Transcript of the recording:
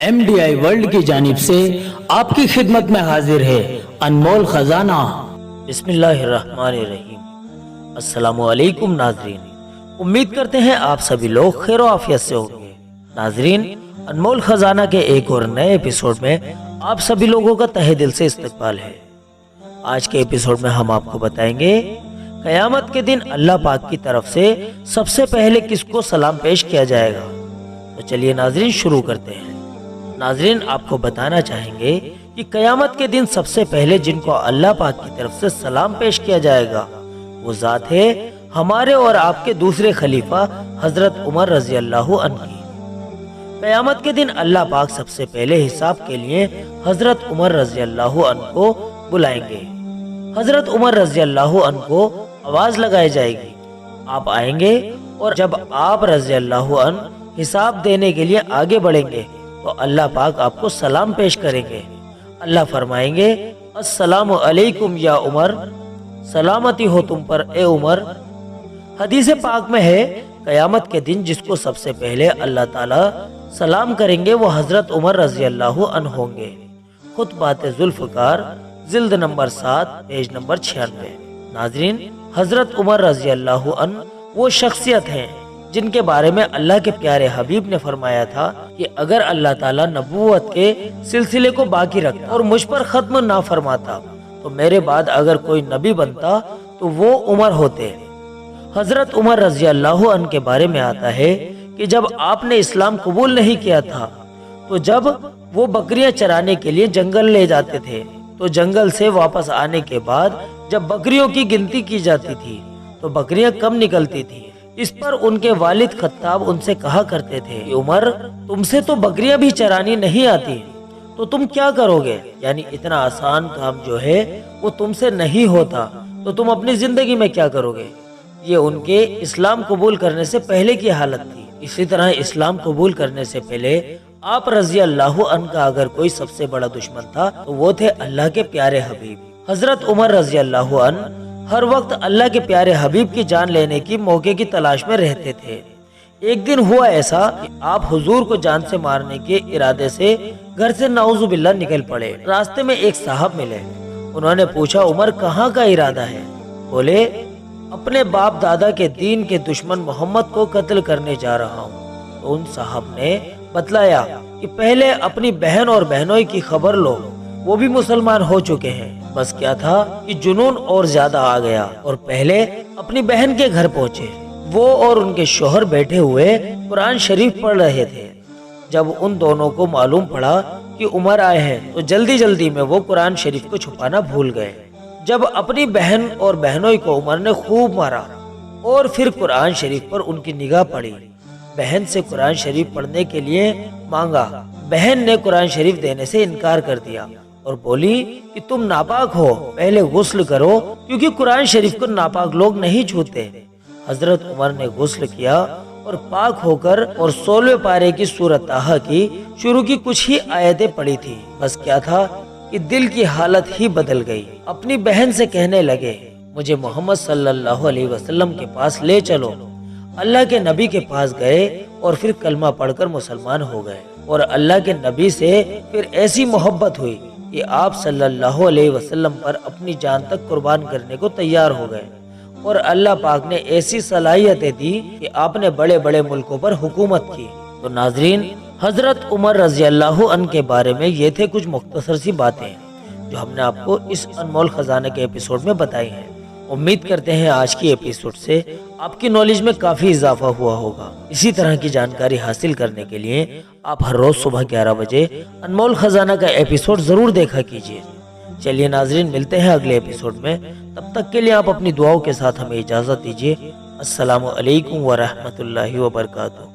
MDI world की जानिब से आपकी खिदमत में हाजिर है अनमोल खजाना। बिस्मिल्लाहिर्रहमानिर्रहीम। अस्सलामुअलैकुम नाजरीन, उम्मीद करते हैं आप सभी लोग खैर आफियत से होंगे। नाजरीन, अनमोल खजाना के एक और नए एपिसोड में आप सभी लोगों का तहे दिल से इस्तकबाल है। आज के एपिसोड में हम आपको बताएंगे कयामत के दिन अल्लाह पाक की तरफ से सबसे पहले किसको सलाम पेश किया जाएगा। तो चलिए नाजरीन शुरू करते हैं। नाजरीन, आपको बताना चाहेंगे कि कयामत के दिन सबसे पहले जिनको अल्लाह पाक की तरफ से सलाम पेश किया जाएगा वो जात है हमारे और आपके दूसरे खलीफा हजरत उमर रजी अल्लाह अन्हु की। कयामत के दिन अल्लाह पाक सबसे पहले हिसाब के लिए हजरत उमर रजी अल्लाह अन्हु को बुलाएंगे। हजरत उमर रजी अल्लाह अन्हु को आवाज लगाई जाएगी, आप आएंगे और जब आप रजी अल्लाह अन्हु हिसाब देने के लिए आगे बढ़ेंगे तो अल्लाह पाक आपको सलाम पेश करेंगे। अल्लाह फरमाएंगे, अस्सलामु अलैकुम या उमर, सलामती हो तुम पर ए उमर। हदीस पाक में है कयामत के दिन जिसको सबसे पहले अल्लाह ताला सलाम करेंगे वो हजरत उमर रजी अल्लाह अन्हु होंगे। खुतबात जुल्फ़कार जिल्द नंबर 7 पेज नंबर 96। नाजरीन, हजरत उमर रजी अल्लाह अन्हु वो शख्सियत हैं जिनके बारे में अल्लाह के प्यारे हबीब ने फरमाया था कि अगर अल्लाह ताला नबूवत के सिलसिले को बाकी रखता और मुझ पर खत्म ना फरमाता तो मेरे बाद अगर कोई नबी बनता तो वो उमर होते। हजरत उमर रजी अल्लाह अन्हु के बारे में आता है कि जब आपने इस्लाम कबूल नहीं किया था तो जब वो बकरियां चराने के लिए जंगल ले जाते थे तो जंगल से वापस आने के बाद जब बकरियों की गिनती की जाती थी तो बकरियां कम निकलती थी। इस पर उनके वालिद खत्ताब उनसे कहा करते थे कि उमर, तुमसे तो बकरियां भी चरानी नहीं आती तो तुम क्या करोगे, यानी इतना आसान काम जो है वो तुमसे नहीं होता तो तुम अपनी जिंदगी में क्या करोगे। ये उनके इस्लाम कबूल करने से पहले की हालत थी। इसी तरह इस्लाम कबूल करने से पहले आप रजी अल्लाह अन्हु का अगर कोई सबसे बड़ा दुश्मन था तो वो थे अल्लाह के प्यारे हबीब। हजरत उमर रजी अल्लाह अन्हु हर वक्त अल्लाह के प्यारे हबीब की जान लेने की मौके की तलाश में रहते थे। एक दिन हुआ ऐसा कि आप हुजूर को जान से मारने के इरादे से घर से नाउजुबिल्लाह निकल पड़े। रास्ते में एक साहब मिले, उन्होंने पूछा, उमर कहाँ का इरादा है? बोले, अपने बाप दादा के दीन के दुश्मन मोहम्मद को कत्ल करने जा रहा हूँ। तो उन साहब ने बतलाया कि पहले अपनी बहन और बहनोई की खबर लो, वो भी मुसलमान हो चुके हैं। बस क्या था कि जुनून और ज्यादा आ गया और पहले अपनी बहन के घर पहुंचे। वो और उनके शोहर बैठे हुए कुरान शरीफ पढ़ रहे थे। जब उन दोनों को मालूम पड़ा कि उमर आए हैं तो जल्दी जल्दी में वो कुरान शरीफ को छुपाना भूल गए। जब अपनी बहन और बहनोई को उमर ने खूब मारा और फिर कुरान शरीफ पर उनकी निगाह पड़ी। बहन से कुरान शरीफ पढ़ने के लिए मांगा। बहन ने कुरान शरीफ देने से इनकार कर दिया और बोली कि तुम नापाक हो, पहले गुस्ल करो क्योंकि कुरान शरीफ को नापाक लोग नहीं छूते। हजरत उमर ने गुस्ल किया और पाक होकर और 16वें पारे की सूरत ताहा की शुरू की कुछ ही आयतें पढ़ी थी। बस क्या था कि दिल की हालत ही बदल गई। अपनी बहन से कहने लगे, मुझे मोहम्मद सल्लल्लाहु अलैहि वसल्लम के पास ले चलो। अल्लाह के नबी के पास गए और फिर कलमा पढ़कर मुसलमान हो गए और अल्लाह के नबी से फिर ऐसी मोहब्बत हुई कि आप सल्लल्लाहु अलैहि वसल्लम पर अपनी जान तक कुर्बान करने को तैयार हो गए और अल्लाह पाक ने ऐसी सलाहियतें दी कि आपने बड़े बड़े मुल्कों पर हुकूमत की। तो नाजरीन, हजरत उमर रजी अल्लाह अन्हु के बारे में ये थे कुछ मुख्तसर सी बातें जो हमने आपको इस अनमोल खजाने के एपिसोड में बताई हैं। उम्मीद करते हैं आज की एपिसोड से आपकी नॉलेज में काफी इजाफा हुआ होगा। इसी तरह की जानकारी हासिल करने के लिए आप हर रोज सुबह 11 बजे अनमोल खजाना का एपिसोड जरूर देखा कीजिए। चलिए नाजरीन, मिलते हैं अगले एपिसोड में। तब तक के लिए आप अपनी दुआओं के साथ हमें इजाजत दीजिए। अस्सलामु अलैकुम व रहमतुल्लाहि व बरकातुहू।